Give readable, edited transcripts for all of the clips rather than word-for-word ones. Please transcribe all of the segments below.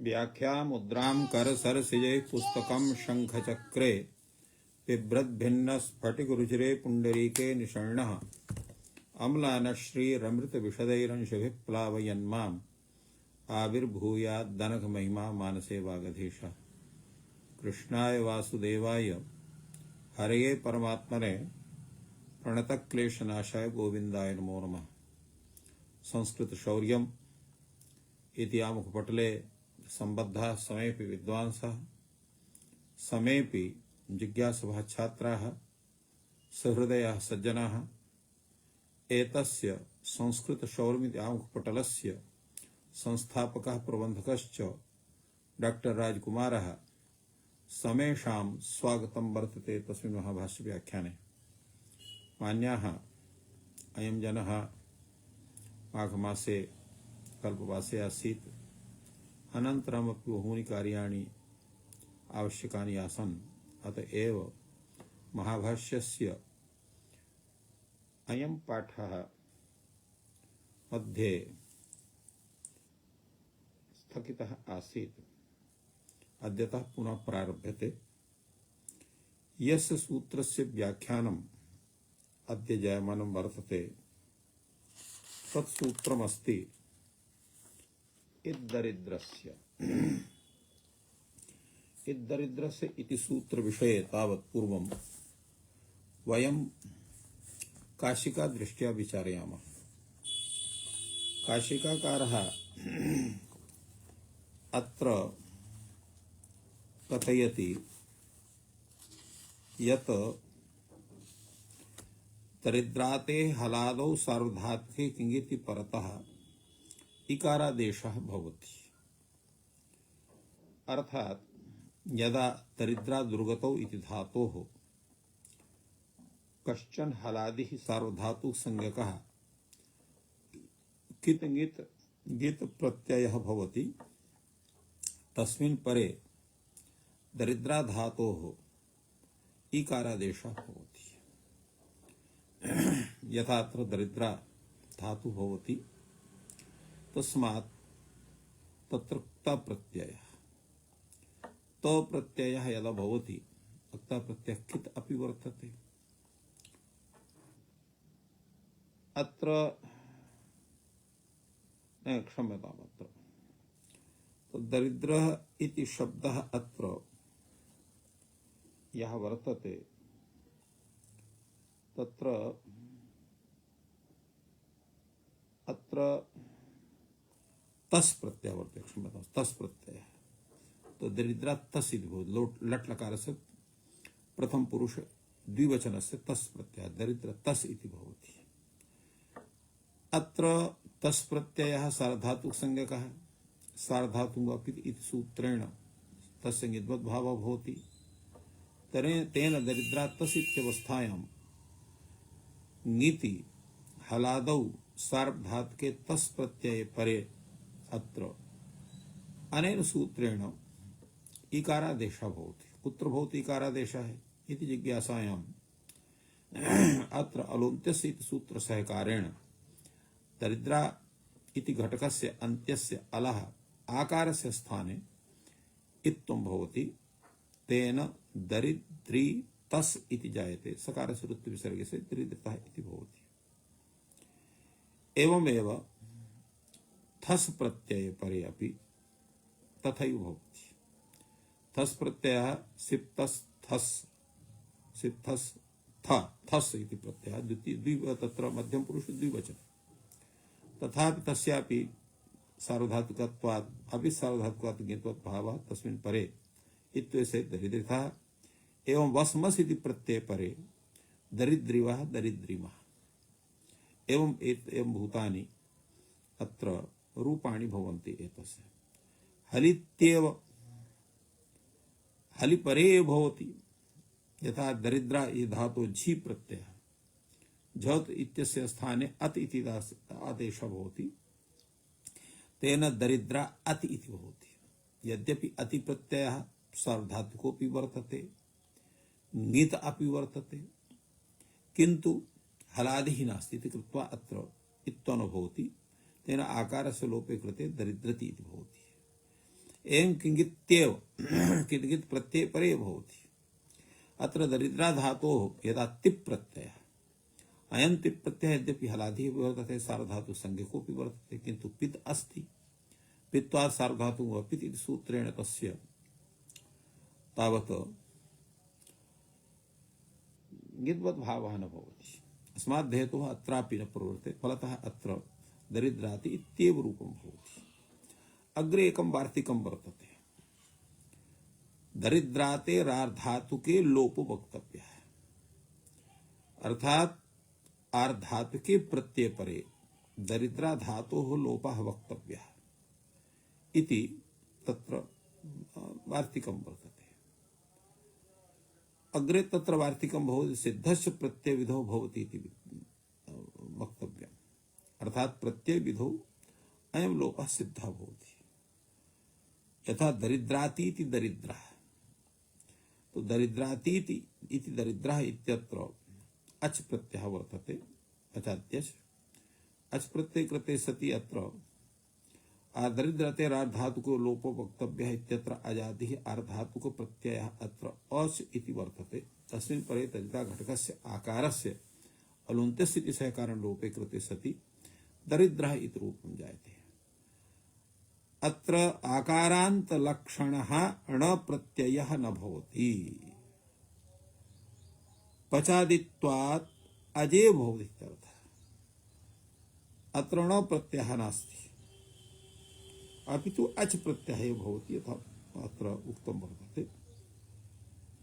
व्याख्या मुद्रां करसरसिजै पुस्तकं शङ्खचक्रे बिभ्रद्भिन्न स्फटिकरुचिरे पुण्डरीके निषण्णः अम्लानश्रीरमृतविशदैरंशभिः प्लावयन्माम् आविर्भूयाद्दनकमहिमा मानसे वागधीशः। कृष्णाय वासुदेवाय हरये परमात्मने प्रणतक्लेशनाशाय गोविन्दाय नमो नमः। संस्कृत शौर्यम् इति आमुखपटले सम्बद्धाः समेऽपि विद्वांसः समेऽपि जिज्ञासवः छात्राः सहृदयाः सज्जनाः एतस्य संस्कृत शौर्यमिति आमुखपटलस्य संस्थापकः प्रबन्धकश्च डॉक्टर राजकुमारः समेषां स्वागतं वर्तते तस्मिन् महाभाष्य व्याख्याने। मान्याः अयं जनः माघमासे कल्पवासे आसीत्, अनन्तरमपि बहूनि कार्याणि आवश्यकानि आसन्। अतएव महाभाष्यस्य अयं पाठः मध्ये स्थगितः आसीत्, अद्यतः पुनः प्रारभ्यते। यस्य सूत्रस्य व्याख्यानम् अद्य जायमानं वर्तते तत्सूत्रमस्ति इद्दरिद्रस्य। इद्दरिद्रस्य इति सूत्रविषये तावत् पूर्वं वयं काशिका दृष्ट्या विचारयामः। काशिकाकारः अत्र कथयति यत् दरिद्राते हलादौ सार्वधातुके किङिति परतः इकारादेशः भवति। अर्थात् यदा दरिद्रा दुर्गतौ इति धातोः कश्चन हलादिः सार्वधातुक संज्ञकः कितङित् गित् प्रत्ययः भवति, तस्मिन् परे दरिद्रा धातोः इकारादेशः भवति। यथा अत्र दरिद्रा धातु भवति, तस्मात् तत्र क्ता प्रत्ययः, त प्रत्ययः यदा भवति क्ता प्रत्ययः कित् अपि वर्तते। अत्र क्षम्यताम्, अत्र तो दरिद्रः इति शब्दः अत्र यः वर्तते तत्र अत्र तस् प्रत्ययः वर्तते। क्षम्यताम्, तस् प्रत्ययः। तो दरिद्रा तस् इति भवति। लट् लकारस्य प्रथम पुरुष द्विवचनस्य तस् प्रत्ययः दरिद्र तस् इति भवति। अत्र तस् प्रत्ययः सार्वधातुक संज्ञकः, सार्वधातुकम् इति सूत्रेण तस्य ङिद्वद्भावः भवति। तेन दरिद्रा तस् इत्यवस्थायां ङिति हलादौ सार्वधातुके तस् प्रत्यये परे अत्र अनेन सूत्रेण इकारादेशः भवति। कुत्र भवति इकारादेशः इति जिज्ञासायाम् अत्र अलोन्त्यस्य इति सूत्रसहकारेण दरिद्रा इति घटकस्य अन्त्यस्य अलः आकारस्य स्थाने इत्त्वं भवति। तेन दरिद्री तस् इति जायते। सकारस्य रुत्ति विसर्गे से दरिद्रता इति भवति। एवमेव थस् प्रत्यये परे अपि तथैव भवति। थस् प्रत्ययः सिप्तस् थस्, सिप्थस् थ, थस् इति प्रत्ययः द्वितीय तत्र मध्यम पुरुष द्विवचन। तथापि तस्यापि सार्वधातुकत्वात् अपि सार्वधातुकात् ङित्वत् भावः तस्मिन् परे इत्यस्य दरिद्रता। एवं वस्मस् इति प्रत्यये परे दरिद्रिवः दरिद्रिमः। एवं भूतानि अत्र रूपाणि भवन्ति एतस्य। हलित्येव हलिपरे भवति। यथा दरिद्रा इति धातु झि प्रत्ययः झत् इत्यस्य स्थाने अत् इति आदेशः भवति। तेन दरिद्रा अति इति भवति। यद्यपि अति प्रत्ययः सार्वधातुकोऽपि वर्तते, ङित् अपि वर्तते, किन्तु हलादिः नास्ति इति कृत्वा अत्र इत्त्वं न भवति। तेन आकारस्य लोपे कृते दरिद्रति इति भवति। एवं किंचित्येव किंचित् प्रत्यय परे भवति। अत्र दरिद्रा धातोः यदा तिप् प्रत्ययः, अयं तिप् प्रत्ययः यद्यपि हलादिः वर्तते सार्वधातु संज्ञकोऽपि वर्तते, किन्तु पित् अस्ति। पित्वात् सार्वधातुः अपित् इति सूत्रेण तस्य तावत् ङिद्वत् भावः न भवति। अस्मात् हेतुः अत्रापि न प्रवर्तते, फलतः अत्र दरिद्राति इत्येव रूपं भवति। अग्रे एकं वार्तिकं वर्तते, दरिद्राते रार्धातुके लोपो वक्तव्यः, अर्थात आर्धातुके प्रत्यय परे दरिद्रा धातोः लोपः वक्तव्यः इति तत्र वार्तिकं वर्तते। अग्रे तत्र वार्तिकं भवति सिद्धस्य प्रत्यय विधौ भवति इति वक्तव्यम्, अर्थात प्रत्यय विधौ अयं लोपः सिद्धः भवति। यथा दरिद्रातीति दरिद्रः, तो दरिद्रातीति इति दरिद्रः इत्यत्र अच् प्रत्ययः वर्तते, अचात्यच्। अच् प्रत्यय कृते सति अत्र दरिद्रते आर्धातुको लोपो वक्तव्यः इत्यत्र अजादिः आर्धातुको प्रत्ययः अत्र अच् इति वर्तते। तस्मिन् परे तद्धिता घटकस्य आकारस्य अलुन्त्यस्य इति सहकारण लोपे कृते सति दरिद्रः इति रूपं जायते। अत्र आकारान्त लक्षणः ण प्रत्ययः न भवति, पचादित्वात् अजे भवति इत्यर्थः। अत्र ण प्रत्ययः नास्ति, अपितु अच् प्रत्ययः भवति यथा अत्र उक्तं वर्तते।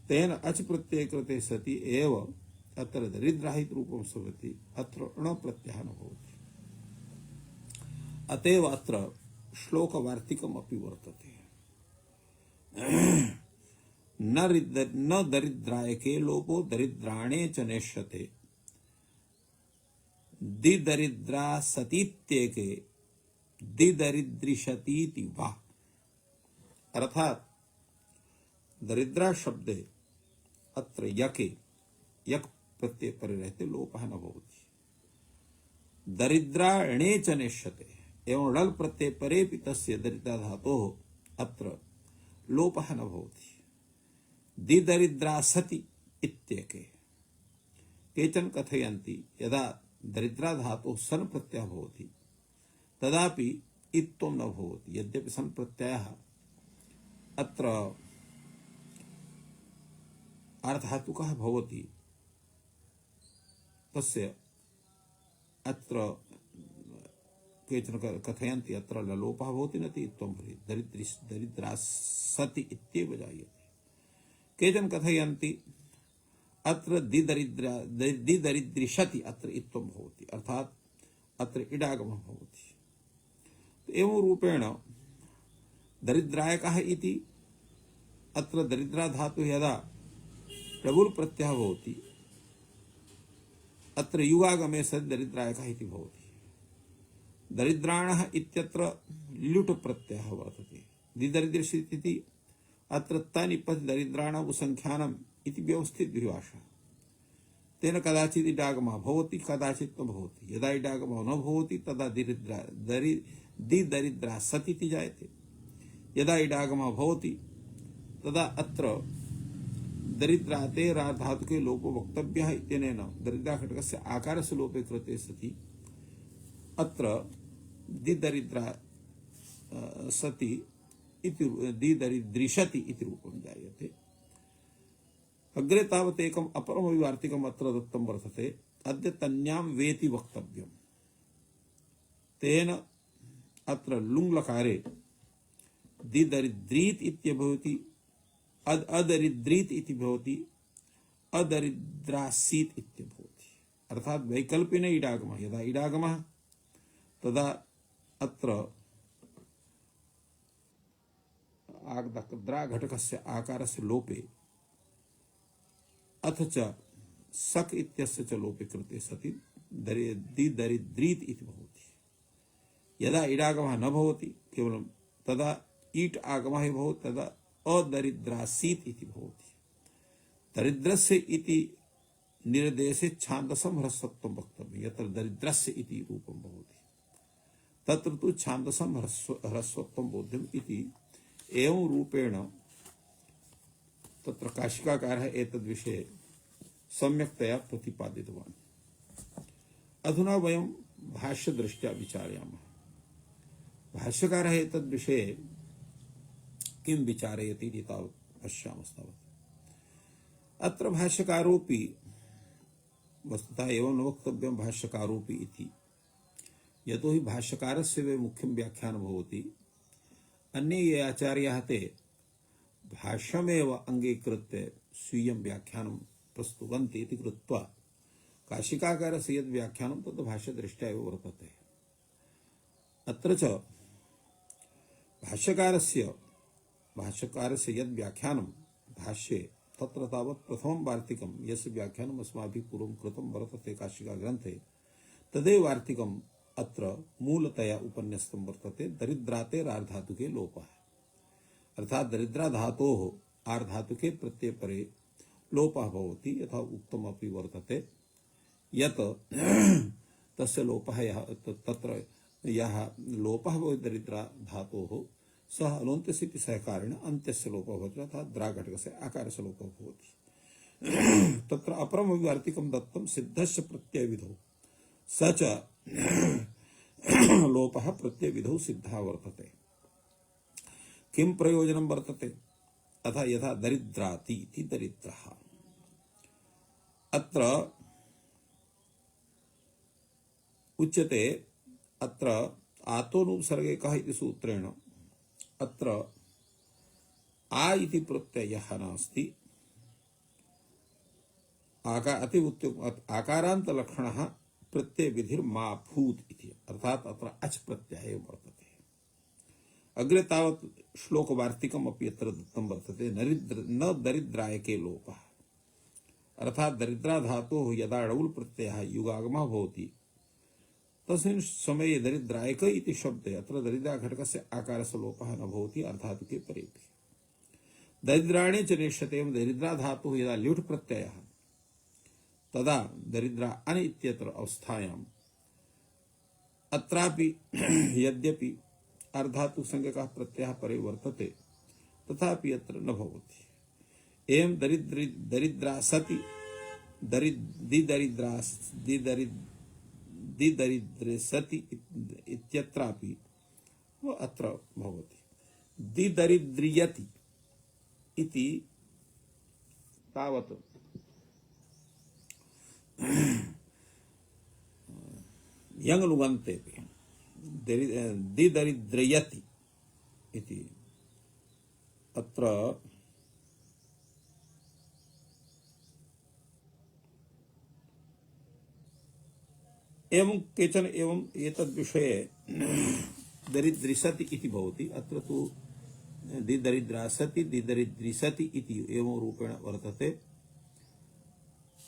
तेन अच् प्रत्यय कृते सति एव अत्र दरिद्रः इति रूपं भवति, अत्र ण प्रत्ययः न भवति। अतएव अत्र श्लोकवार्तिकम् अपि वर्तते, न दरिद्रायके लोपो दरिद्राणे च नेष्यते, दिदरिद्रा सतीत्येके दिदरिद्रिशतीति वा। अर्थात दरिद्रा शब्दे अत्र यके यक प्रत्यय परे रहते लोपः न भवति। दरिद्राणे च नेष्यते एवं णल् प्रत्यय परेपि तस्य दरिद्रा धातोः अत्र लोपः न भवति। दिदरिद्रा सति इत्येके केचन कथयन्ति यदा दरिद्रा धातोः सन प्रत्ययः भवति तदापि इत्त्वं न भवति, यद्यपि सन प्रत्ययः अत्र आर्धातुकः भवति, तस्य अत्र केचन कथयन्ति अत्र लोपः भवति न इत्त्वं भवेत्, दरिद्रा सति इत्येव जायते। केचन कथयन्ति अत्र दिदरिद्रिशति अत्र इत्त्वं भवति, अर्थात अत्र इडागमः भवति। एवं रूपेण दरिद्रायकः इति अत्र दरिद्रा धातुः यदा प्रबुल प्रत्ययः भवति अत्र युगागमे सद् दरिद्रायकः इति भवति। दरिद्राणः इत्यत्र ल्युट् प्रत्ययः वर्तते। दिदरिद्रिषित् इति अत्र तनिपति दरिद्राणाम् उपसंख्यानम् इति व्यवस्थित विभाषा। तेन कदाचित् इडागमः भवति, कदाचित् न भवति। यदा इडागमः न भवति तदा दिदरिद्रा सति इति जायते। यदा इडागमः भवति तदा अत्र दरिद्राते धातुके लोपो वक्तव्यः इत्यनेन दरिद्रा घटकस्य आकारस्य लोपे कृते सति अत्र दिदरिद्रा सति इति दिदरिद्रिशति इति रूपं जायते। अग्रे तावत् एकम् अपरमपि वार्तिकम् अत्र दत्तं वर्तते, अद्य तन्यां वेति वक्तव्यम्। तेन अत्र लुङ् लकारे दिदरिद्रीत् इत्यभवति, अदरिद्रीत् इति भवति, अदरिद्रासीत् इत्यभवति। अर्थात वैकल्पिक इडागमः, यदा इडागमः तदा अत्र द्रा घटकस्य आकारस्य लोपे अथ च सक इत्यस्य च लोपे कृते सति दिदरिद्रीत् इति भवति। यदा इडागमः न भवति केवलं तदा ईट् आगमः भवति, तदा अदरिद्रासीत् इति भवति। दरिद्रस्य इति निर्देशे छान्दसं ह्रस्वत्वं वक्तव्यं, यत्र दरिद्रस्य इति रूपं भवति तत्र तु छान्दसं ह्रस्वत्वं बोध्यम् इति एवं रूपेण तत्र काशिकाकारः एतद्विषये सम्यक्तया प्रतिपादितवान्। अधुना वयं भाष्यदृष्ट्या विचारयामः। भाष्यकारः एतद्विषये किं विचारयति इति तावत् पश्यामस्तावत्। अत्र भाष्यकारोऽपि वस्तुतः एवं न वक्तव्यं भाष्यकारोऽपि इति, यतोहि भाष्यकारस्य वे मुख्यं व्याख्यानं भवति। अन्ये ये आचार्याः ते भाष्यमेव अङ्गीकृत्य स्वीयं व्याख्यानं प्रस्तुवन्ति इति कृत्वा काशिकाकारस्य यद् व्याख्यानं तद् भाष्यदृष्ट्या एव वर्तते। अत्र च भाष्यकारस्य यद् व्याख्यानं भाष्ये तत्र तावत् प्रथमं वार्तिकं यस्य व्याख्यानम् अस्माभिः पूर्वं कृतं वर्तते काशिकाग्रन्थे, तदेव वार्तिकम् अत्र मूलतया उपन्यस्तं वर्तते। दरिद्रातेरार्धातुके लोपः, अर्थात् दरिद्रा धातोः आर्धातुके प्रत्यये परे लोपः भवति। यथा उक्तमपि वर्तते यत् तस्य लोपः तत्र यः लोपः भवति दरिद्रा धातोः सः अलोन्त्यस्य सहकारेण अन्त्यस्य लोपः भवति, अर्थात् द्राघटकस्य आकारस्य लोपः भवति। तत्र अपरमपि वार्तिकं दत्तं सिद्धस्य प्रत्ययविधौ स च लोपः प्रत्ययविधौ सिद्धः वर्तते। किं प्रयोजनं वर्तते? अतः यथा दरिद्राति इति दरिद्रः, अत्र उच्यते अत्र आतोनुपसर्गे कः इति सूत्रेण अत्र आ इति प्रत्ययः नास्ति, आकारान्तलक्षणः प्रत्ययविधिर्मा भूत् इति, अर्थात् अत्र अच् प्रत्ययः वर्तते। अग्रे तावत् श्लोकवार्तिकमपि यत्र दत्तं वर्तते न दरिद्रायके लोपः, अर्थात् दरिद्रा धातोः यदा णौल् प्रत्ययः युगागमः भवति तस्मिन् समये दरिद्रायक इति शब्दे अत्र दरिद्रा घटकस्य आकारस्य लोपः न भवति अर्धातुके परेपि। दरिद्राणे च नेष्यते, दरिद्रा धातुः यदा ल्युट् प्रत्ययः तदा दरिद्रा अन इत्यत्र अवस्थायाम् अत्रापि यद्यपि अर्धातु संज्ञकः प्रत्ययः परे वर्तते तथापि अत्र न भवति। एवं दरिद्रा सति दिदरिद्रे सति इत्यत्रापि अत्र भवति। दिदरिद्रियति इति तावत् यङ्लुगन्तेपि दिदरिद्रयति इति अत्र एवं केचन एवं एतद्विषये दरिद्रिसति इति भवति। अत्र तु दिदरिद्रासति दिदरिद्रिसति इति एवं रूपेण वर्तते।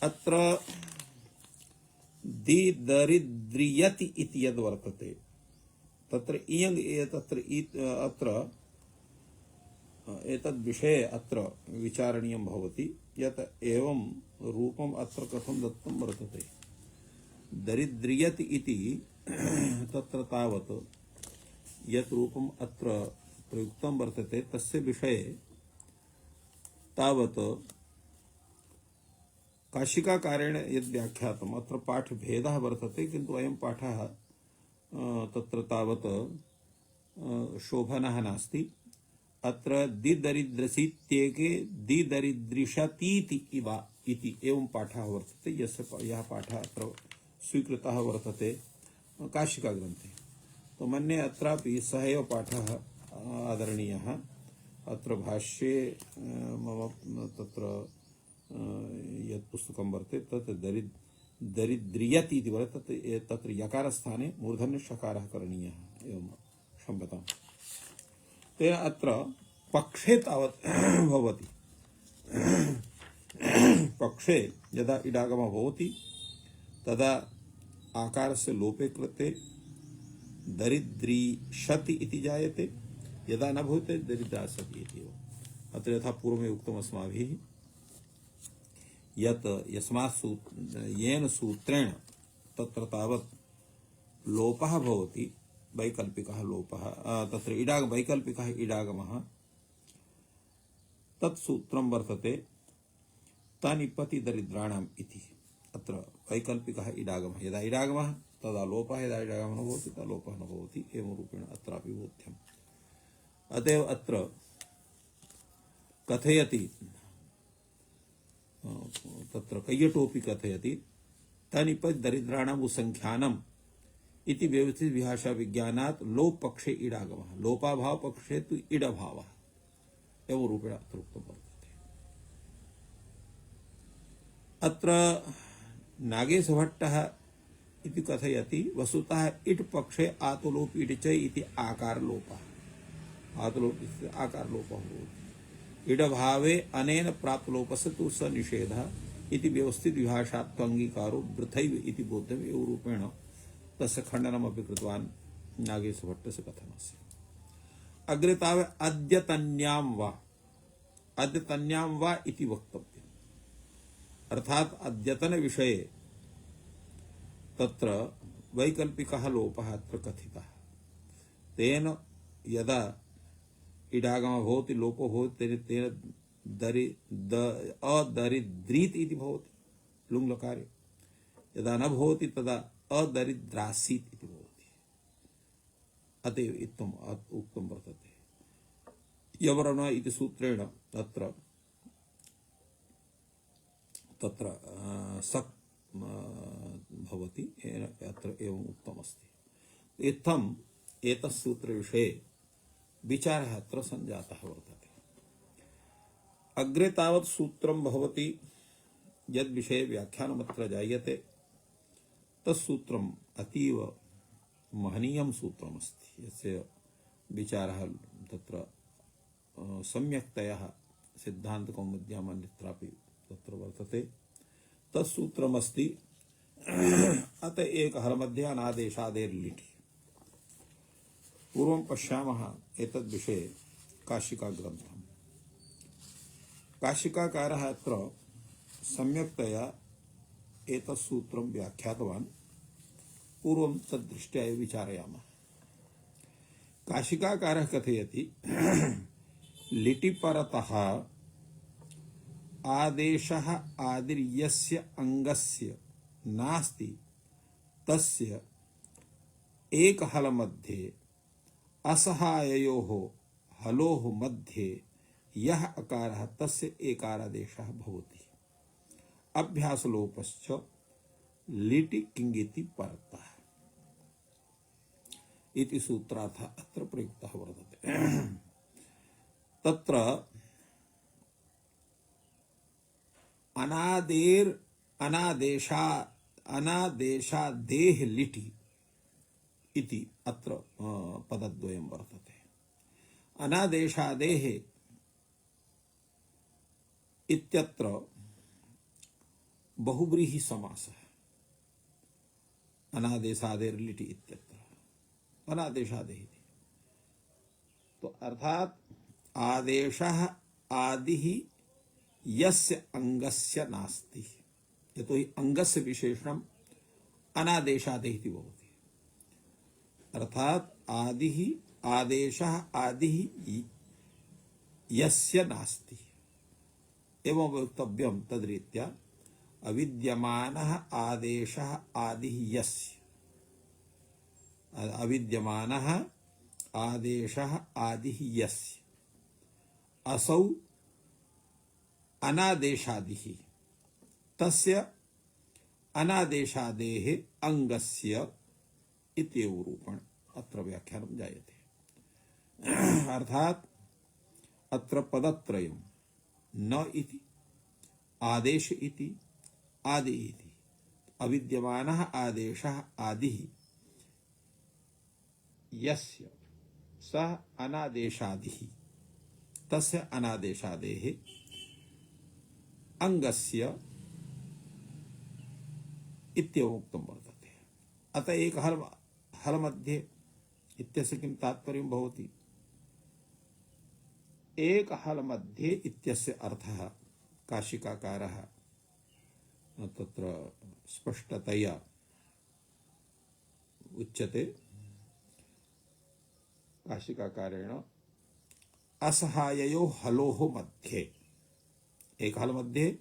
अत्र दिदरिद्रियति इति यद् वर्तते तत्र इयङ् अत्र एतद्विषये अत्र विचारणीयं भवति यत् एवं रूपम् अत्र कथं दत्तं वर्तते। दरिद्रियति इति तत्र तावत् यत् रूपम् अत्र प्रयुक्तं वर्तते तस्य विषये तावत् काशिकाकारेण यद् व्याख्यातम् अत्र पाठभेदः वर्तते, किन्तु अयं पाठः तत्र तावत् शोभनः नास्ति। अत्र दिदरिद्रसीत्येके दिदरिद्रिषतीति इव इति एवं पाठः वर्तते, यः पाठः अत्र स्वीकृतः वर्तते काशिकाग्रन्थे। तो मन्ये अत्रापि सः एव पाठः आदरणीयः। अत्र भाष्ये मम तत्र यत् पुस्तकं वर्तते तत् दरिद्रियति इति वर्तते, तत्र यकारस्थाने मूर्धन्यषकारः करणीयः एवं क्षम्यताम्। तेन अत्र पक्षे तावत् भवति। पक्षे यदा इडागमः भवति तदा आकारस्य लोपे कृते दरिद्रीषति इति जायते, यदा न भवति दरिद्रासति इति। अत्र यथा पूर्वमेव उक्तम् अस्माभिः यत् येन सूत्रेण तत्र तावत् लोपः भवति, वैकल्पिकः लोपः, तत्र वैकल्पिकः इडागमः तत्सूत्रं वर्तते तनिपति दरिद्राणाम् इति। अत्र वैकल्पिकः इडागमः, यदा इडागमः तदा लोपः, यदा इडागमः न भवति तदा लोपः न भवति, एवं रूपेण अत्रापि बोध्यम्। अतएव अत्र कथयति, तत्र कैयटोपि कथयति तनिपति दरिद्राणाम् संख्यानम् इति व्यवस्थित विभाषा विज्ञानात् लोप पक्षे इडागमः, लोपाभाव पक्षे तु इडभावः, एवं रूपेण अत्र उक्तं वर्तते। अत्र नागेशभट्टः इति कथयति वस्तुतः इट् पक्षे आतुलोप इट् च इति आकारलोपः, आतुलोप इति आकारलोपः भवति। इडभावे अनेन प्राप्तलोपस्य तु स निषेधः इति व्यवस्थित विभाषात्वङ्गीकारो वृथैव इति बोध्यम्, एवं रूपेण तस्य खण्डनमपि कृतवान् नागेशभट्टस्य कथनस्य। अग्रे तावत् अद्यतन्यां वा इति वक्तव्यम्, अर्थात अद्यतन विषये तत्र वैकल्पिकः लोपः अत्र कथितः। तेन यदा इडागमः भवति लोपो भवति तेन अदरिद्रीत् इति भवति लुङ् लकारे, यदा न भवति तदा अदरिद्रासीत् इति भवति। अतएव इत्थम् उक्तं वर्तते। यवर्ण इति सूत्रेण तत्र सक् भवति, अत्र एवम् उक्तमस्ति। इत्थम् एतत् सूत्रविषये विचारः अत्र सञ्जातः वर्तते। अग्रे तावत् सूत्रं भवति यद्विषये व्याख्यानमत्र जायते तत्सूत्रम् अतीव महनीयं सूत्रमस्ति, यस्य विचारः तत्र सम्यक्तया सिद्धान्तकौमुद्याम् अन्यत्रापि तत्र वर्तते। तत्सूत्रमस्ति अत एक हलमध्ये अनादेशादेर्लिटि। पूर्वं पश्यामः एतद्विषये काशिका ग्रन्थम्। काशिकाकारः अत्र सम्यक्तया एतत् सूत्रं व्याख्यातवान्। पूर्वं तद्दृष्ट्या विचारयामः। काशिकाकारः कथयति लिटि परतः आदेशः आदिर्यस्य अंगस्य नास्ति तस्य एक हल मध्ये असहाययोः हलोः मध्ये यः अकारः तस्य एकारादेशः भवति। अभ्यासलोपश्च लिटि किंगिति परतः इति सूत्रार्थः अत्र प्रयुक्तः वर्तते। तत्र अनादेशादेः लिटि इति अत्र पदद्वयं वर्तते। अनादेशादेः इत्यत्र बहुव्रीहि समासः। अनादेशादेर् लिटि इत्यत्र अनादेशादेः, तो अर्थात आदेशः आदिः यस्य अंगस्य नास्ति, यतो हि अंगस्य विशेषणम् अनादेशादेः इति भवति। अर्थात आदिः आदेशः आदिः यस्य नास्ति एवं वक्तव्यं। तद्रीत्या अविद्यमानः आदेशः आदिः यस्य, अविद्यमानः आदेशः आदिः यस्य, असौ अनादेशादिः तस्य अनादेशादेः अंगस्य इत्येव रूपेण अत्र व्याख्यानं जायते। अर्थात अत्र पदत्रयं न इति, आदेश इति, आदि इति। अविद्यमानः आदेशः आदिः यस्य सः अनादेशादिः तस्य अनादेशादेः अंगस्य इत्यवोक्तं वर्तते। अत एक हल मध्ये इत्यस्य किं तात्पर्यं भवति? एक हल मध्ये इत्यस्य अर्थः काशिकाकारः तत्र स्पष्टतया उच्यते। काशिकाकारेण असहाययो हलोः मध्ये एक हल मध्ये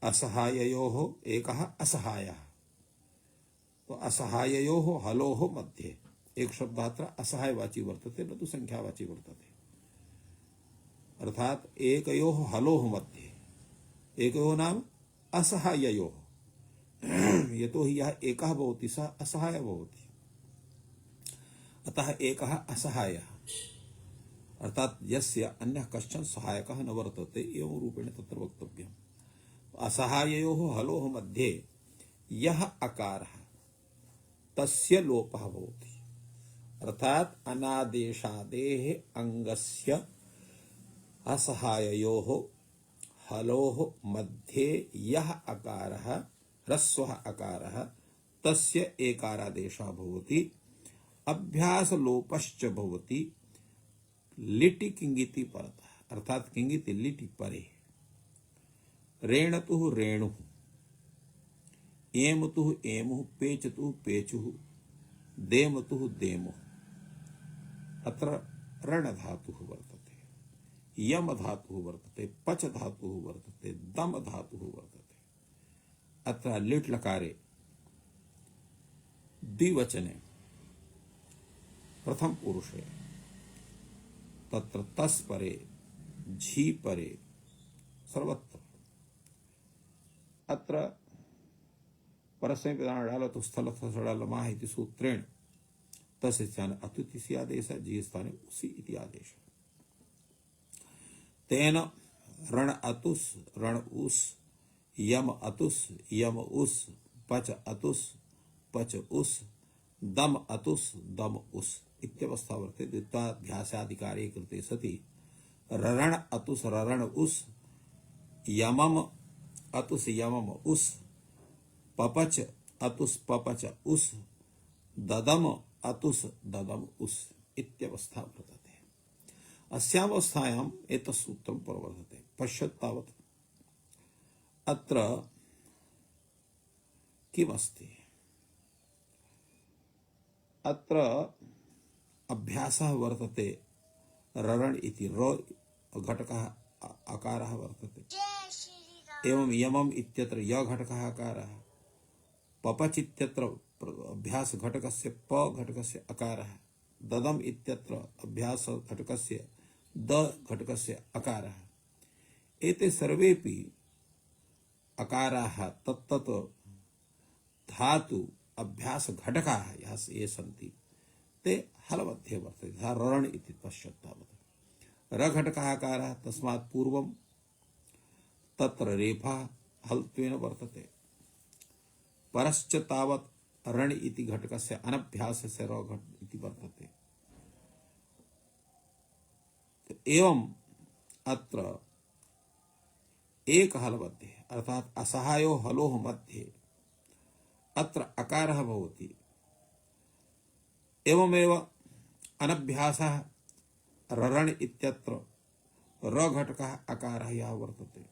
असहाययोः एकः असहायः, तो असहाययोः हलोः मध्ये एक शब्द अत्र असहायवाची वर्तते, न तु संख्यावाची वर्तते। अर्थात एकयोः हलोः मध्ये, एकयोः नाम असहाययोः, यतोहि यः एकः भवति सः असहायः भवति, अतः एकः असहायः, अर्थात यस्य अन्यः कश्चन सहायकः न वर्तते एवं रूपेण तत्र वक्तव्यम्। असहाययोः हलोः मध्ये यः अकारः तस्य लोपः भवति, अर्थात अनादेशादेः अंगस्य असहाययोः हलोः मध्ये यः अकारः ह्रस्वः अकारः तस्य एकारादेशः भवति, अभ्यास लोपश्च भवति लिटि किंगिति परतः, अर्थात किंगिति लिटि परे। रेणतुः रेणुः, एमतुः एमुः, पेचतुः पेचुः, देमतुः देमुः। अत्र रण धातुः वर्तते, यम धातुः वर्तते, पच धातुः वर्तते, दम धातुः वर्तते। अत्र लिट् लकारे द्विवचने प्रथम पुरुषे तत्र तस् परे झी परे सर्वत्र। अत्र परस्मै प्रधान डालो तो स्थल सडालमाह इति सूत्रेण तस्य स्थाने अतुति इति आदेश, जी स्थाने उसी इति आदेश। तेन रण अतुस रण उस, यम अतुस यम उस, पच अतुस पच उस, दम अतुस दम उस इत्यवस्था वर्तते। द्वित्वाभ्यासाधिकारे कृते सति ररण अतुस ररण उस, यमम अतुस यमम उस, पपच अतुस पपच उस, ददम अतुस ददम उस इत्यवस्था वर्तते। अस्यावस्थायाम् एतत् सूत्रं प्रवर्तते। पश्यत् तावत् अत्र किमस्ति, अत्र अभ्यासः वर्तते ररण इति, र घटकः अकारः वर्तते, एवं यमम इत्यत्र य घटकः अकारः, पपच इत्यत्र अभ्यास घटकस्य प घटकस्य अकारः, ददम इत्यत्र अभ्यास घटकस्य द घटकस्य अकारः। एते सर्वेपि अकाराः तत्तत् धातु अभ्यास घटकाः ये सन्ति ते हलमध्ये वर्तते। तथा रण इति पश्यत् तावत् र घटकः अकारः, तस्मात् पूर्वं तत्र रेफः हल्त्वेन वर्तते। परश्च तावत् रण इति घटकस्य अनभ्यासस्य र घट इति वर्तते। एवं अत्र एक हल मध्ये अर्थात असहायो हलोः मध्ये अत्र अकारः भवति, एवमेव अनभ्यासः ररण इत्यत्र र घटकः अकारः यः वर्तते,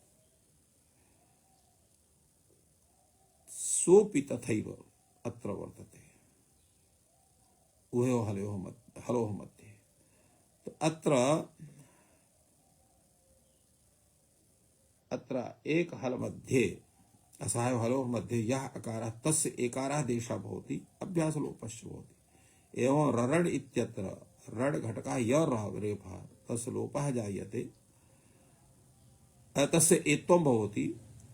सोऽपि तथैव अत्र वर्तते उभयोः हलोः मध्ये। तो अत्र एक हल मध्ये असहाय हलोः मध्ये यः अकारः तस्य एकारः देशः भवति, अभ्यास लोपश्च भवति। एवं ररण इत्यत्र रण घटकः य रेफः तस्य लोपः जायते, तस्य एत्वं भवति,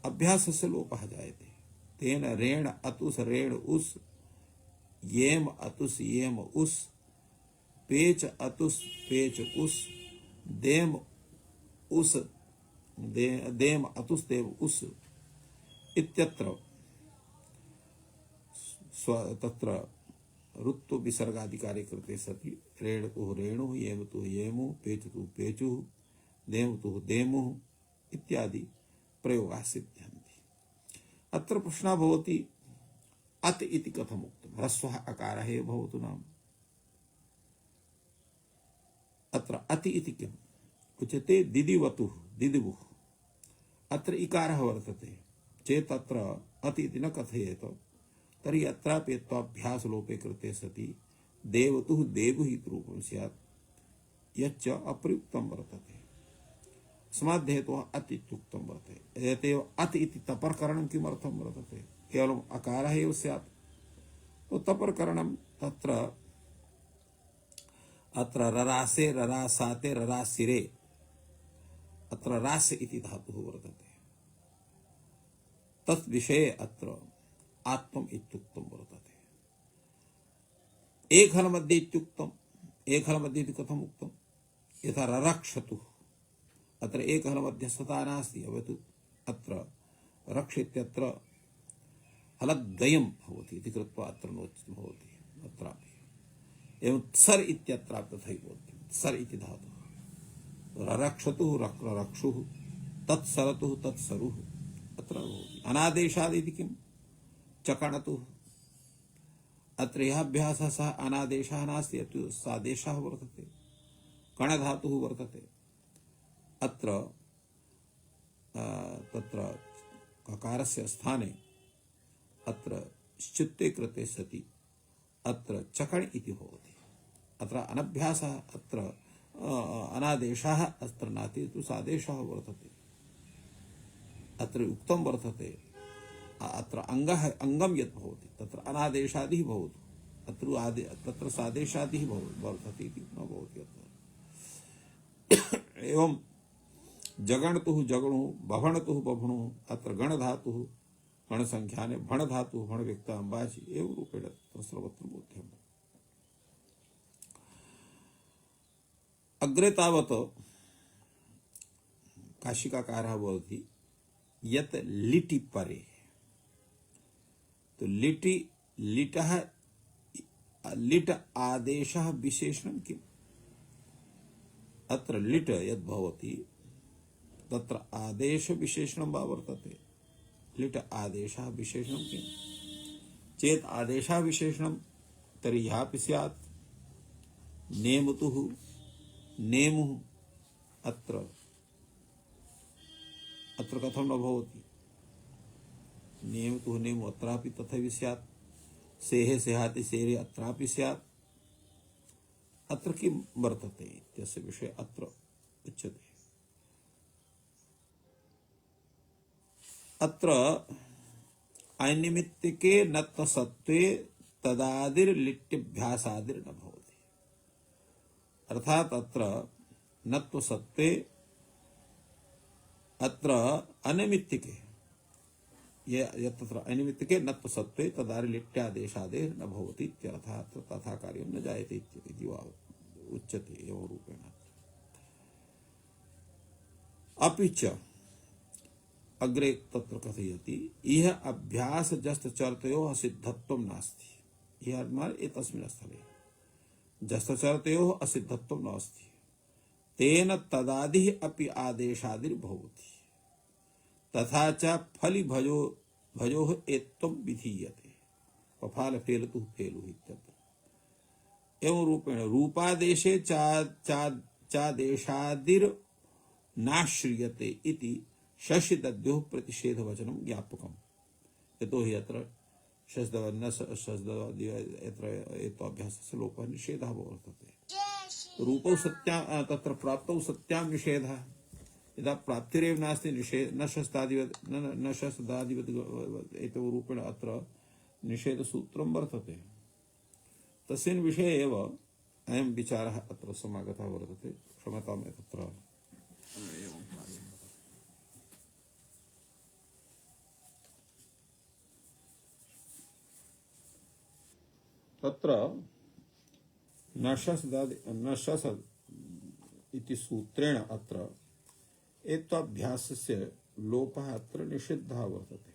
अभ्यासस्य लोपः जायते। तेन रेण अतुस रेण उस, येम अतुस येम उस, पेच अतुस पेच उस, देम उस देम अतुस देव उस इत्यत्र तत्र ऋत्व विसर्गाधिकारे कृते सति रेणुः रेणुः, येमतुः येमुः, पेचतुः पेचुः, देमतुः देमुः इत्यादि प्रयोगाः सिद्ध्यन्ति। अत्र प्रश्नः भवति अत इति कथम् उक्तम्, ह्रस्वः अकारः एव भवतु नाम। अत्र अति इति किम् उच्यते, दिदिवतुः दिदिवुः, अत्र इकारः वर्तते चेत् अत्र अति इति न कथयेत, तर्हि अत्रापि त्वाभ्यास लोपे कृते सति देवतुः देवुः इति रूपं स्यात्, यच्च अप्रयुक्तं वर्तते। अस्माद् हेतोः अत् इत्युक्तं वर्तते। एतेव अत् इति तपर्करणं किमर्थं वर्तते? केवलम् अकारः एव स्यात्। तो तपर्करणं तत्र अत्र ररासे ररासाते ररासिरे अत्र रास इति धातुः वर्तते। तत् विषये अत्र आत्मम् इत्युक्तं वर्तते। एक हल मध्ये इत्युक्तम्। एक हल मध्ये इति कथम् उक्तम्? यथा ररक्षतुः, अत्र एक हल मध्यस्थता नास्ति। अवतु अत्र रक्ष इत्यत्र हलद्वयं भवति इति कृत्वा अत्र नोचितं भवति अत्रापि। एवं सर इत्यत्रापि तथैव भवति। सर इति धातुः ररक्षतुः रक्षुः तत्सरतुः तत्सरुः अत्र भवति। अनादेशाद् इति किं? चकणतुः। अत्र यः अभ्यासः सः अनादेशः नास्ति, अतः सादेशः वर्तते। कणधातुः वर्तते। अत्र तत्र ककारस्य स्थाने अत्र श्चित्ते कृते सति अत्र चकण इति भवति। अत्र अनभ्यासः अत्र अनादेशः अत्र नास्ति, तु सादेशः वर्तते। अत्र उक्तं वर्तते अत्र अंगम यत् भवति तत्र अनादेशादिः भवतु, अत्र तत्र सादेशादिः वर्तते इति न भवति अत्र। एवं जगणतुः जगणुः बभणतुः बभणुः अत्र गणधातुः गणसंख्याने भणधातुः भणव्यक्ता अम्बाचि एवं रूपेण तत्र सर्वत्र बोध्यम्। अग्रे तावत् काशिकाकारः भवति यत् लिटि परे। तो लिटि लिटः लिट आदेशः विशेषणं किम्? अत्र लिट यद् भवति तत्र आदेश विशेषणं वा वर्तते? लिट आदेशः विशेषणं किम्? चेत् आदेशः विशेषणं तर्हि यापि स्यात् नेमतुः नेमुः। अत्र कथं न भवति? नेमतुः नेमु अत्रापि तथैव स्यात्। सेहे सेहाति सेरे अत्रापि स्यात्। अत्र किं वर्तते इत्यस्य विषये अत्र उच्यते। अत्र अनिमित्तिके नत्वसत्त्वे तदादिर्लिट्यभ्यासादिर्न भवति। अर्थात अत्र नत्वसत्त्वे अत्र अनिमित्तिके यत्र अनिमित्तिके नत्वसत्त्वे तदादिर्लिट्यादेशादेर् न भवति इत्यर्थः। अत्र तथा कार्यं न जायते इति वा उच्यते एवं रूपेण। अपि च अग्रे तत्र कथयति इह अभ्यास जस्त चर्तयोः असिद्धत्वं नास्ति। इह अर्थ एतस्मिन् स्थले जस्त चर्तयोः असिद्धत्वं नास्ति। तेन तदादिः अपि आदेशादिर्भवति तथा च फलि भजोः एत्वं विधीयते। पफाल फेलतुः फेलुः इत्यत्र। एवं रूपेण रूपादेशे चादेशादिर् नाश्रियते इति शशिदद्योः प्रतिषेधवचनं ज्ञापकम्। यतोहि अत्र एतोऽभ्यासस्य लोपः निषेधः वर्तते। रूपौ सत्यां तत्र प्राप्तौ सत्यां निषेधः। यदा प्राप्तिरेव नास्ति न शस्दादिवत् एतौ रूपेण अत्र निषेधसूत्रं वर्तते। तस्मिन् विषये एव अयं विचारः अत्र समागतः वर्तते। क्षम्यताम् तत्र तत्र नशस इति सूत्रेण अत्र एताभ्यासस्य लोपः अत्र निषिद्धः वर्तते।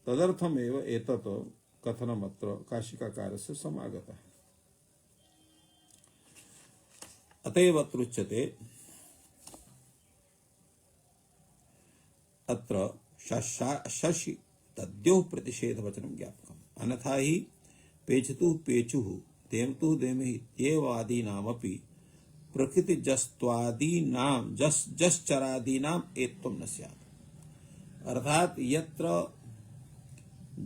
तदर्थमेव एतत् कथनम् अत्र काशिकाकारस्य समागतः। अतएव अत्र उच्यते अत्र शशि तद्योः प्रतिषेधवचनं ज्ञापकम्। अन्यथा हि पेचतुः पेचुः देमतुः देमहि इत्येवादीनामपि प्रकृतिजस्त्वादीनां जश्चरादीनाम् एत्वं न स्यात्। अर्थात यत्र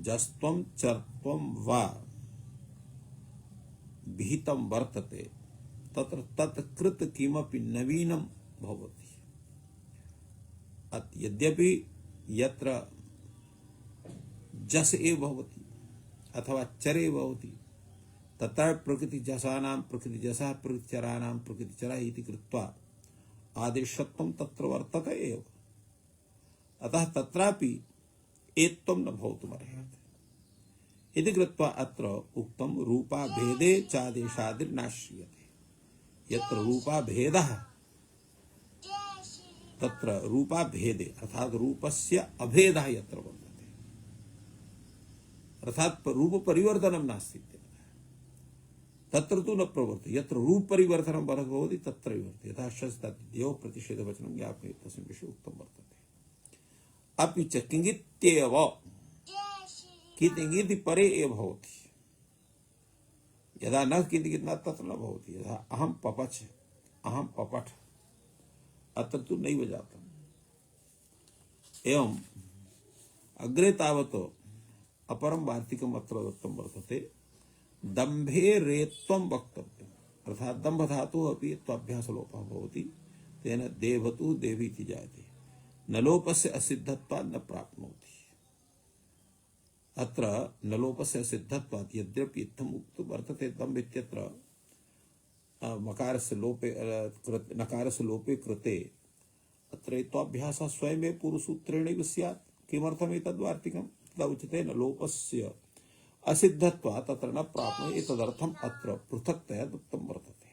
जस्त्वं चर्त्वं वा विहितं वर्तते तत्र तत्कृत किमपि नवीनं भवति। यद्यपि यत्र जस एव भवति अथवा चरे भवति तत्र प्रकृति जसानां प्रकृति जसः प्रकृति चरानां प्रकृति चरः इति कृत्वा आदेशत्वं तत्र वर्तते एव। अतः तत्रापि एत्वं न भवितुमर्हति इति कृत्वा अत्र उक्तं रूपाभेदे चादेशादिर्नाश्रीयते। यत्र रूपाभेदः तत्र रूपाभेदे अर्थात रूपस्य अभेदः यत्र वर्तते अर्थात रूप परिवर्तनं नास्ति तत्र तु न प्रवर्तते। यत्र रूप परिवर्तनं भवति तत्र वर्तते। यथा शस्त्रदेव प्रतिषेधवचनं ज्ञापयति तस्मिन् विषये उक्तं वर्तते। अपि च किङ्गित्येव कितिङिति परे एव भवति। यदा न किञ्चित् न तत्र न भवति। यथा अहं पपच अहं पपठ अत्र तु नैव जातम्। एवम् अग्रे तावत् अपरं वार्तिकम् अत्र दत्तं वर्तते। दम्भे रेत्वं वक्तव्यम् अर्थात दम्भ धातुः अपि त्वाभ्यासलोपः भवति तेन देवतु देवी इति जायते। न लोपस्य असिद्धत्वात् न प्राप्नोति। अत्र न लोपस्य असिद्धत्वात् यद्यपि इत्थम् उक्तं वर्तते दम्भ इत्यत्र मकारस्य लोपे नकारस्य लोपे कृते अत्र त्वाभ्यासः स्वयमेव पूर्वसूत्रेणैव स्यात्। किमर्थम् एतद्वार्तिकं तदा उच्यते न लोपस्य असिद्धत्वात् तत्र न प्राप्नोति। एतदर्थम् अत्र पृथक्तया दत्तं वर्तते।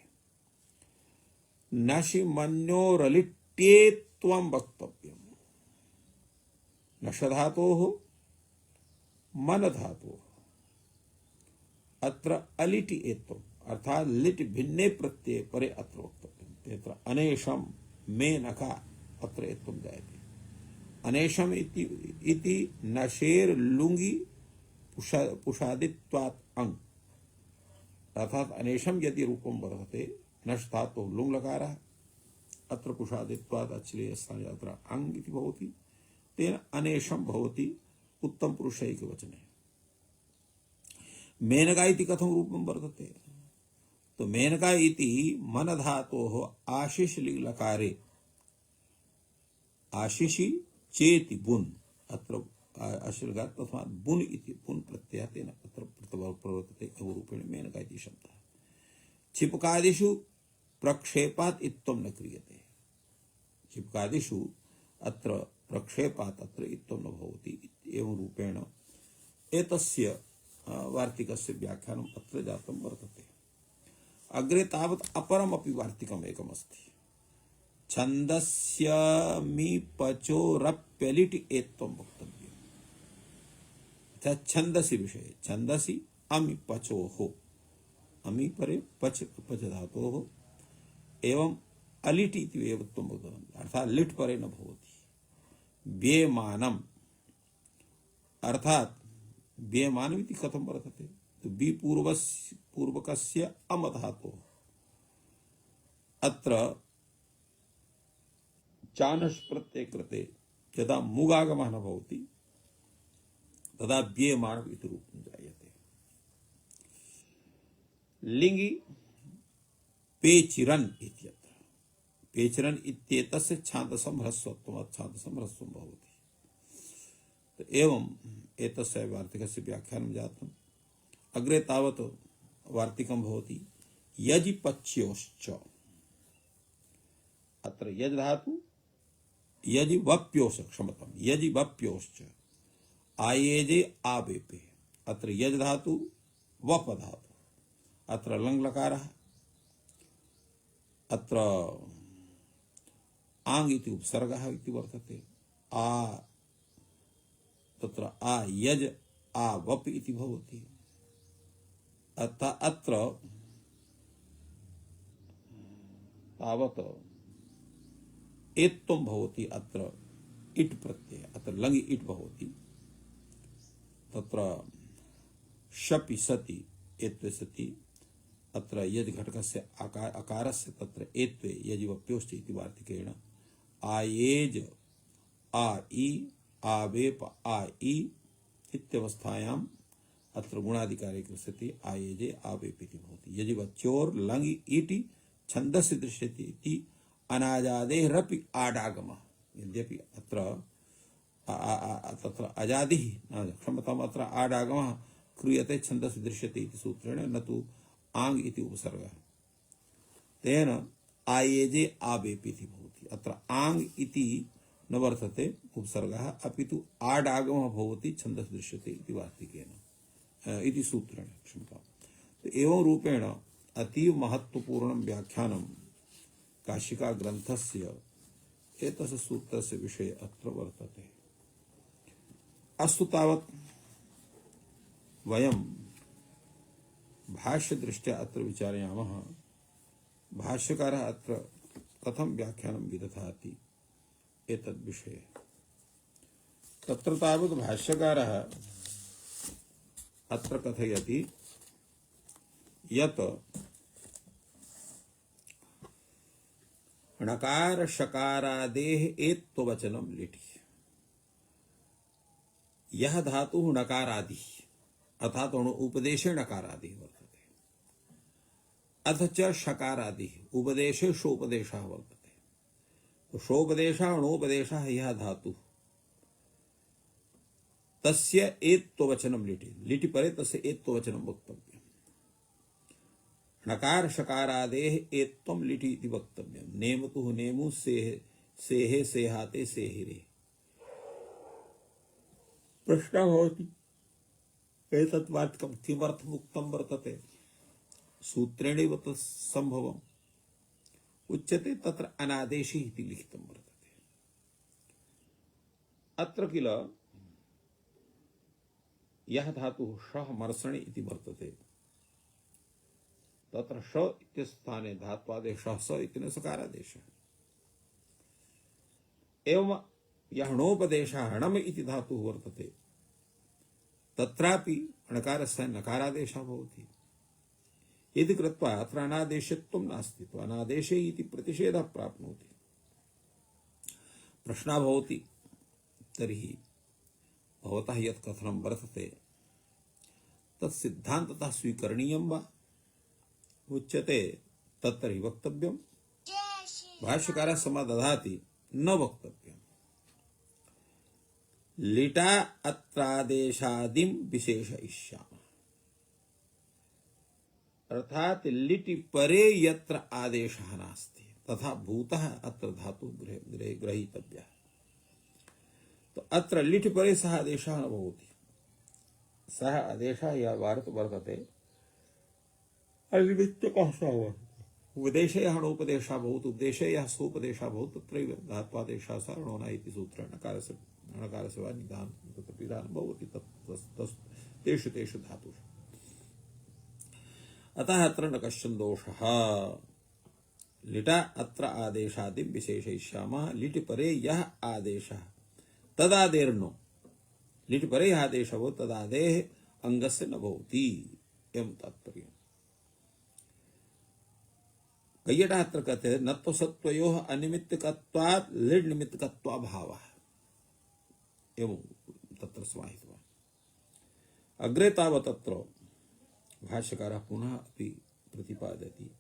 नशि मन्योरलिट्येत्वं वक्तव्यम्। नश धातोः मन धातोः अत्र अलिटि एत्वम् अर्थात लिट् भिन्ने प्रत्यये परे अत्र वक्तव्यम्। तत्र अनेशं मेनका अत्र एत्वं जायते। अनेशम् इति नशेर लुंगी पुषादित्वात् अंग अर्थात अनेशम यदि रूपम वर्तते नश धातुः लुंग लकारः अत्र पुषादित्वात् अच्लेय स्थाने अत्र अंग इति भवति तेन अनेशम भवति उत्तम पुरुषैकवचने। मेनका इति कथं रूपं वर्तते तो मेनका इति मन धातोः आशिष लकारे आशिषि चेति बुन अत्र अश्रगात् तस्मात् बुन इति बुन प्रत्ययः तेन अत्र प्रवर्तते अवरूपेण मेनका इति शब्दः। छिपकादिषु प्रक्षेपात् इत्थं न क्रियते। छिपकादिषु अत्र प्रक्षेपात् अत्र इत्थं न भवति एवं रूपेण एतस्य वार्तिकस्य व्याख्यानम् अत्र जातं वर्तते। अग्रे तावत् अपरमपि वार्तिकम् एकमस्ति। छन्दस्य मी पचोरप्यलिटि एत्वं वक्तव्यम्। छन्दसि विषये छन्दसि अमि पचोः अमि परे पच पच धातोः एवं अलिटि इति एवत्वं भवति अर्थात लिट् परे न भवति। व्ययमानम् अर्थात व्ययमानम् इति कथं वर्तते तो बि पूर्वकस्य अम धातोः अत्र चानश् प्रत्यये कृते यदा मुगागमः न भवति तदा व्ययमानम् इति रूपं जायते। लिङ्गि पेचिरन् इत्यत्र पेचिरन् इत्येतस्य छान्दसं ह्रस्वत्वम् छान्दसं ह्रस्वं भवति। तो एवं एतस्य वार्तिकस्य व्याख्यानं जातम्। अग्रे तावत् वार्तिकं भवति यजि पच्योश्च अत्र यज धातु यजि वप्योश्च क्षमतां यजि वप्योश्च आयेजे आवेपे अत्र यज धातु वप धातु अत्र लङ् लकारः अत्र आङ् इति उपसर्गः इति वर्तते। आ तत्र आ यज आ वप इति भवति। अत्र तावत् एत्वं भवति अत्र इट् प्रत्यय अत्र लङि इट् भवति तत्र शपि सति एत्वे सति अत्र यज् घटकस्य अकारस्य तत्र एत्वे यजिवप्योश्च इति वार्तिकेण आयेज आ इ आवेप आ इ इत्यवस्थायाम् अत्र गुणाधिकारे कृष्यति आयेजे आवेप इति भवति। यजिवच्योर् लङि इति छन्दसि दृश्यते इति अनाजादेरपि आडागमः यद्यपि अत्र तत्र अजादिः क्षम्यताम् अत्र आडागमः क्रियते छन्दसि दृश्यते इति सूत्रेण न तु आङ् इति उपसर्गः तेन आयेजे आबेपि इति भवति अत्र आङ् इति न वर्तते उपसर्गः अपितु आडागमः भवति छन्दसि दृश्यते इति वार्तिकेन इति सूत्रेण क्षम्यताम् तो एवं रूपेण अतीव महत्वपूर्णं व्याख्यानं काशिका ग्रन्थस्य एतस्य सूत्रस्य विषये अत्र वर्तते अस्तु तावत् वयं भाष्यदृष्ट्या अत्र विचारयामः भाष्यकारः अत्र कथं व्याख्यानं विदधाति एतद्विषये तत्र तावत् भाष्यकारः अत्र कथयति यत् णकार शकारादेः एत्ववचनं लिटि यह धातु णकारादि अर्थात उपदेशे णकारादि वर्तते अथ च शकारादि उपदेशे शोपदेशः वर्तते तो शोपदेशः अणोपदेशः यह धातु तस्य एत्ववचनं लिटि परे तस्य एत्ववचनं वक्तव्यम् णकार शकारादेः एत्वं लिटि इति वक्तव्यम् नेमतुः नेमु सेहे सेहाते सेहिरे प्रश्नः भवति एतत् वाक्यं किमर्थमुक्तं वर्तते सूत्रेणैव तत् सम्भवम् उच्यते तत्र अनादेशे इति लिखितं वर्तते अत्र किल यः धातुः शः मर्सणे इति वर्तते तत्र श इत्यस्थाने धात्वादेशः स इति न सकारादेशः एवं यः णोपदेशः णम् इति धातुः वर्तते तत्रापि णकारस्य नकारादेशः भवति इति कृत्वा अत्र अनादेशत्वं नास्ति तो अनादेशे इति प्रतिषेधः प्राप्नोति प्रश्नः भवति तर्हि भवतः यत् कथनं वर्तते तत् सिद्धान्ततः स्वीकरणीयं वा उच्यते तत्तर्हि वक्तव्यं भाष्यकारः समादधाति न वक्तव्यम् लिटा अत्रादेशादिं विशेषयिष्यामः अर्थात लिटि परे यत्र आदेशः नास्ति तथा भूतः अत्र धातु ग्रहीतव्यः तो अत्र लिटि परे सः आदेशः न भवति सः आदेशः यः वर्तते अनिमित्तकः सः उपदेशे यः णोपदेशः भवतु उपदेशे यः सोपदेशः भवतु तत्रैव धात्वादेशः सः णोना इति सूत्रेण णकारस्य वा निदानं तत्र विधानं भवति तेषु तेषु धातुषु अतः अत्र न कश्चन दोषः लिटा अत्र आदेशादिं विशेषयिष्यामः लिटि परे यः आदेशः तदादेर्नो लिटि परे यः आदेशः भवति तदादेः अङ्गस्य न भवति एवं तात्पर्यम् कैयटः अत्र कहते हैं नत्व सत्वयोः अनिमित्तकत्वात् लिड् निमित्तकत्वाभावः एवं तत्र समाहितवान् अग्रे तावत् तत्र भाष्यकारः पुनः अपि प्रतिपादयति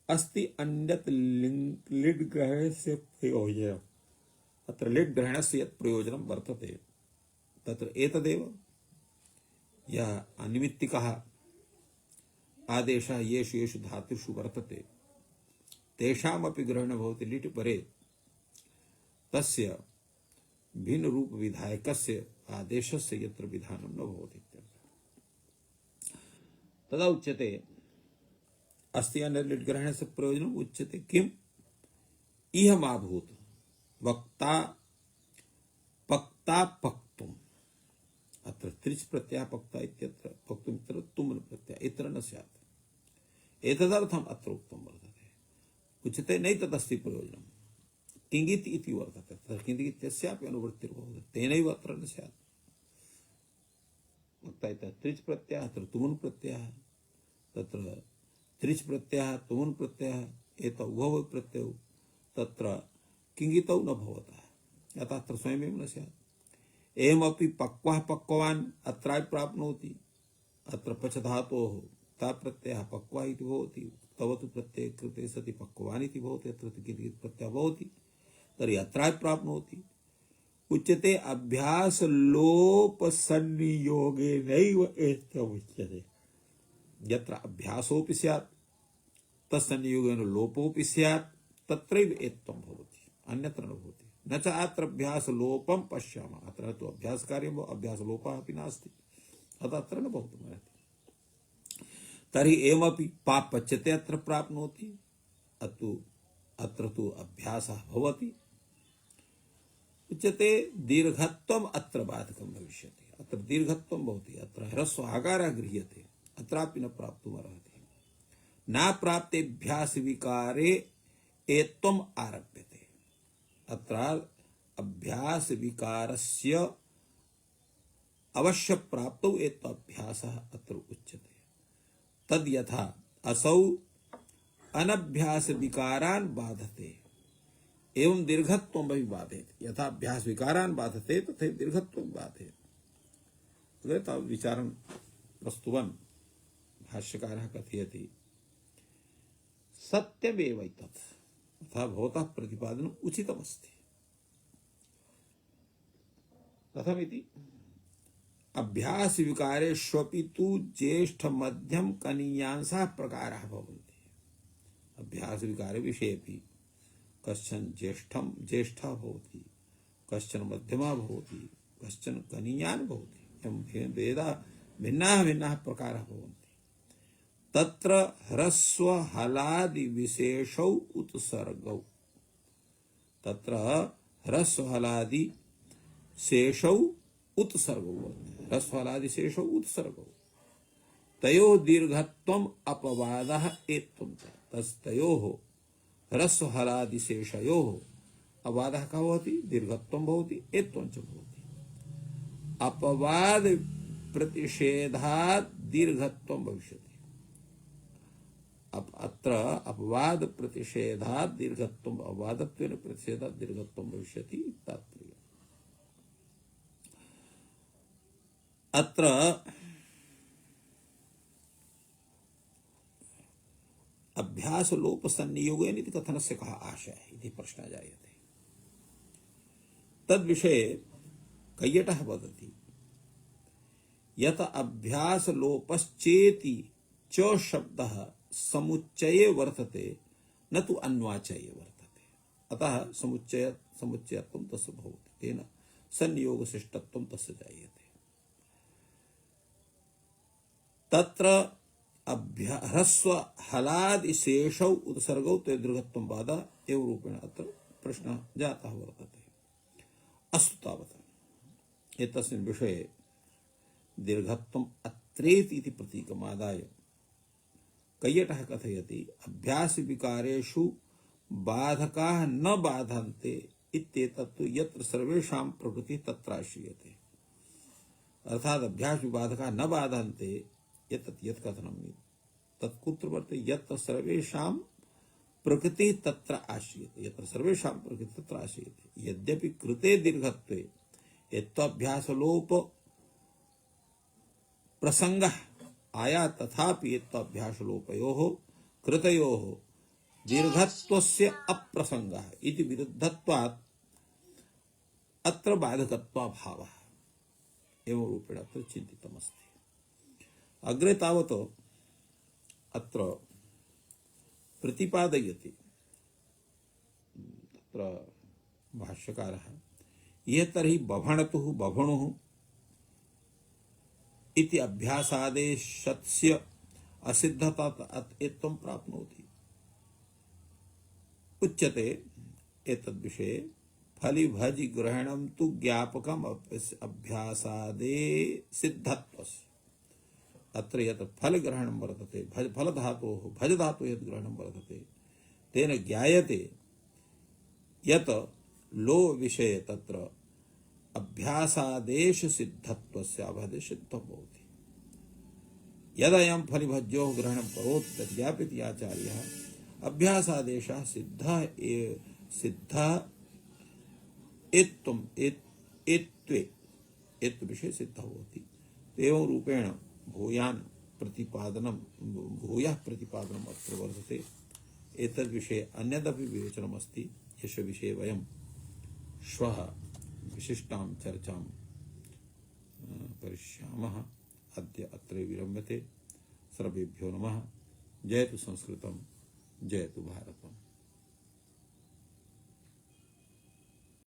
अस्ति अन्यत् लिड् ग्रहणस्य प्रयोजनम् अत्र लिड् ग्रहणस्य यत् प्रयोजनं वर्तते तत्र एतदेव यः अनिमित्तिकः आदेशः येषु येषु धातुषु वर्तते तेषामपि ग्रहणं भवति लिटि परे तस्य भिन्न रूप विधायकस्य आदेशस्य यत्र विधानं न भवति तदा उच्यते अस्ति अन्यत् ग्रहणस्य प्रयोजनम् उच्यते किम् इहमाभूत् वक्ता पक्ता पक्तुम् अत्र त्रिच् प्रत्ययः पक्ता इत्यत्र पक्तुम् इत्यत्र तुम् प्रत्ययः इत्र न स्यात् एतदर्थम् अत्र उक्तं वर्तते उच्यते नैतदस्ति प्रयोजनम् किङ्गित् इति वर्तते तत्र किङ्गित् इत्यस्यापि अनुवृत्तिर्भवति तेनैव अत्र न स्यात् वक्ता इत्यत्र त्रिच् प्रत्ययः अत्र तुमुन् प्रत्ययः तत्र त्रिच् प्रत्ययः तुमुन् प्रत्ययः एतौ उभौ प्रत्ययौ तत्र किङ्गितौ न भवतः अतः अत्र स्वयमेव न स्यात् एवमपि पक्वः पक्ववान् अत्रापि प्राप्नोति अत्र पच धातोः ता प्रत्ययः पक्वः इति भवति तव तु प्रत्यये कृते सति पक्ववान् इति भवति अत्र किङ्गित् प्रत्ययः भवति तर्हि अत्रापि प्राप्नोति। उच्यते अभ्यास लोप संनियोगेनैव एतमुच्यते। यत्र अभ्यासोऽपि स्यात् तत्संनियोगेन लोपोऽपि स्यात् तत्रैव एत्वं भवति, अन्यत्र न भवति। न च अत्र अभ्यास लोपं पश्यामः, अत्र तु अभ्यास कार्यं अभ्यास लोपः अपि नास्ति, अतः अत्र न भवितुमर्हति। तर्हि एवमपि पापच्यते अत्र प्राप्नोति, अत्र तु अभ्यासः भवति। उच्यते दीर्घत्वम् अत्र बाधकं भविष्यति, अत्र दीर्घत्वं भवति, अत्र ह्रस्व आकारः गृह्यते, अत्रापि न प्राप्तुमर्हति। न प्राप्तेभ्यास विकारे एत्वम् आरभ्यते, अत्र अभ्यास विकारस्य अवश्य प्राप्तौ एत्वाभ्यासः अत्र उच्यते। तद् यथा असौ अनभ्यास विकारान् बाधते एवं दीर्घत्वम् अपि बाधेति। यथा अभ्यास विकारान् बाधते तथा दीर्घत्वं बाधेति। तावत् विचारं प्रस्तुवन् भाष्यकारः कथयति, सत्यमेव तत्, तथा भवतः प्रतिपादनम् उचितमस्ति। कथमिति? अभ्यास विकारेष्वपि तु ज्येष्ठ मध्यम कनीयांसः प्रकाराः भवन्ति। अभ्यास विकार विषयेपि कश्चन ज्येष्ठः भवति, कश्चन मध्यमः भवति, कश्चन कनीयान् भवति, एवं वेदा भिन्नाः प्रकाराः भवन्ति। तत्र ह्रस्व हलादि विशेषौ उत्सर्गौ, तत्र ह्रस्व हलादि शेषौ उत्सर्गौ, ह्रस्व हलादि शेषौ उत्सर्गौ, तयोः दीर्घत्वम् अपवादः एत्वं च। तयोः ह्रस्व हलादि शेषयोः अपवादः कः भवति? दीर्घत्वं भवति, एत्वं च भवति। अपवाद प्रतिषेधात् दीर्घत्वं भविष्यति। अत्र अपवाद प्रतिषेधात् दीर्घत्वम्, अपवादत्वेन प्रतिषेधात् दीर्घत्वं भविष्यति तात्पर्यम्। अत्र अभ्यास लोप संनियोगेन इति कथनस्य कः आशयः इति प्रश्नः जायते। तद्विषये कैयटः वदति, यत अभ्यास लोपश्चेति च शब्दः समुच्चये वर्तते न तु अन्वाचये वर्तते, अतः समुच्चयत्वं तस्य भवति, तेन संनियोगशिष्टत्वं तस्य जायते। तत्र ह्रस्व हलादि शेषौ उत्सर्गौ ते दीर्घत्वं बाधः एवं रूपेण अत्र प्रश्नः जातः वर्तते। अस्तु तावत् एतस्मिन् विषये दीर्घत्वम् अत्रेति इति प्रतीकमादाय कैयटः कथयति, अभ्यास विकारेषु बाधकाः न बाधन्ते इत्येतत्तु यत्र सर्वेषां प्रकृतिः तत्राश्रीयते। अर्थात् अभ्यास विबाधकाः न बाधन्ते यत् कथनं तत्कुत्र वर्तते? यत्र सर्वेषां प्रकृतिः तत्र आश्रीयते, यत्र सर्वेषां प्रकृतिः तत्र आश्रीयते। यद्यपि कृते दीर्घत्वे एत्वाभ्यासलोप प्रसंगः आया, तथापि एत्वाभ्यासलोपयोः कृतयोः दीर्घत्वस्य अप्रसंगः इति विरुद्धत्वात् अत्र बाधकत्वाभावः एवं रूपेण अत्र चिन्तितमस्ति। अग्रे तावत् अत्र प्रतिपादयति तत्र भाष्यकारः, ये तर्हि बभणतुः बभणुः इति अभ्यासादेशस्य असिद्धता एत्वं प्राप्नोति। उच्यते एतद्विषये फलिभजि ग्रहणं तु ज्ञापकम् अभ्यासादे सिद्धत्वस्य। अत्र यत् फलग्रहणं वर्तते, फलधातोः भज धातुः यत् ग्रहणं वर्तते, तेन ज्ञायते यत् लो विषये तत्र अभ्यासादेश सिद्धत्वस्य अभादेश सिद्धं भवति। यदयं फलिभज्योः ग्रहणं करोति तद्यापिति आचार्यः अभ्यासादेशः सिद्धः एत्व विषये सिद्धः भवति। एवं रूपेण भूयः प्रतिपादनम् अत्र वर्तते। एतद्विषये अन्यदपि विवेचनमस्ति, यस्य विषये वयं श्वः विशिष्टां चर्चां करिष्यामः। अद्य अत्र विरम्यते। सर्वेभ्यो नमः। जयतु संस्कृतं, जयतु भारतम्।